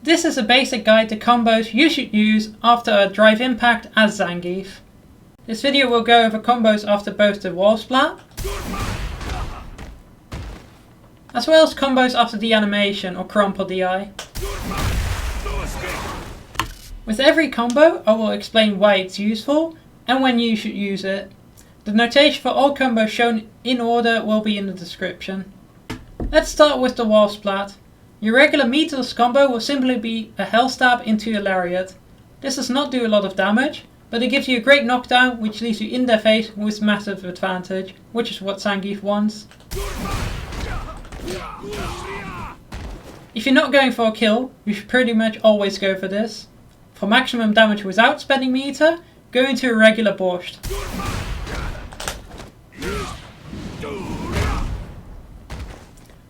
This is a basic guide to combos you should use after a drive impact as Zangief. This video will go over combos after both the Wallsplat, as well as combos after the animation or Crumple DI. With every combo I will explain why it's useful and when you should use it. The notation for all combos shown in order will be in the description. Let's start with the Wallsplat. Your regular meterless combo will simply be a hell stab into a lariat. This does not do a lot of damage, but it gives you a great knockdown which leaves you in their face with massive advantage, which is what Zangief wants. If you're not going for a kill, you should pretty much always go for this. For maximum damage without spending meter, go into a regular borscht.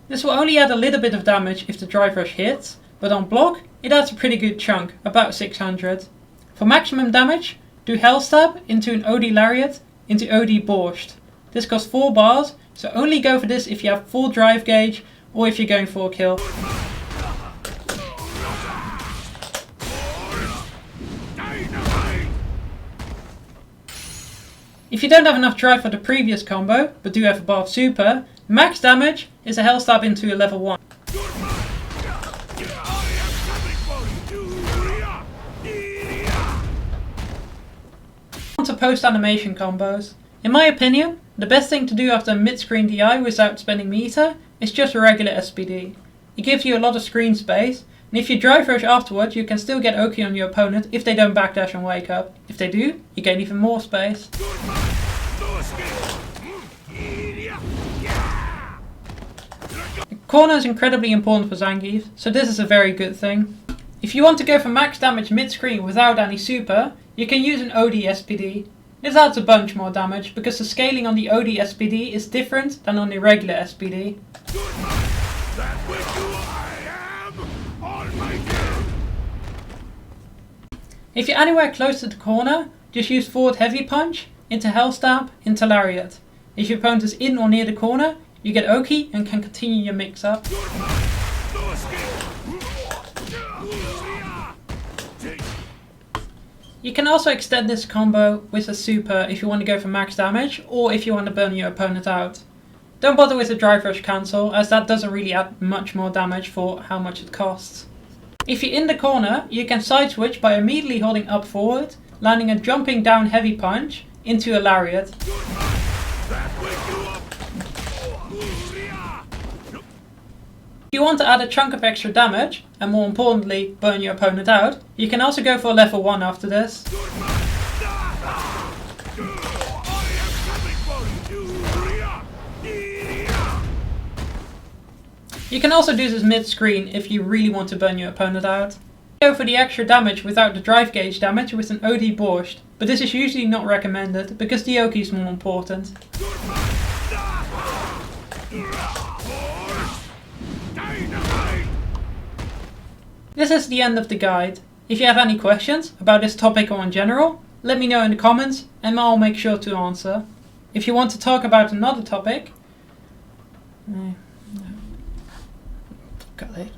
This will only add a little bit of damage if the drive rush hits, but on block it adds a pretty good chunk, about 600. For maximum damage, do Hell Stab into an OD Lariat into OD Borscht. This costs 4 bars, so only go for this if you have full drive gauge or if you're going for a kill. If you don't have enough drive for the previous combo, but do have a bar of super, max damage is a Hell Stab into a level 1. On to post animation combos. In my opinion, the best thing to do after a mid-screen DI without spending meter is just a regular SPD. It gives you a lot of screen space, and if you drive rush afterwards you can still get Oki on your opponent if they don't backdash and wake up. If they do, you gain even more space. The corner is incredibly important for Zangief, so this is a very good thing. If you want to go for max damage mid-screen without any super, you can use an OD SPD. This adds a bunch more damage because the scaling on the OD SPD is different than on the regular SPD. If you're anywhere close to the corner, just use forward heavy punch, into Hell Stab, into Lariat. If your opponent is in or near the corner, you get Oki and can continue your mix up. You can also extend this combo with a super if you want to go for max damage or if you want to burn your opponent out. Don't bother with the drive rush cancel as that doesn't really add much more damage for how much it costs. If you're in the corner, you can side switch by immediately holding up forward, landing a jumping down heavy punch into a lariat. If you want to add a chunk of extra damage, and more importantly, burn your opponent out, you can also go for a level 1 after this. You can also do this mid-screen if you really want to burn your opponent out. Go for the extra damage without the drive gauge damage with an OD Borscht, but this is usually not recommended because the Oki is more important. This is the end of the guide. If you have any questions about this topic or in general, let me know in the comments and I'll make sure to answer. If you want to talk about another topic, got it.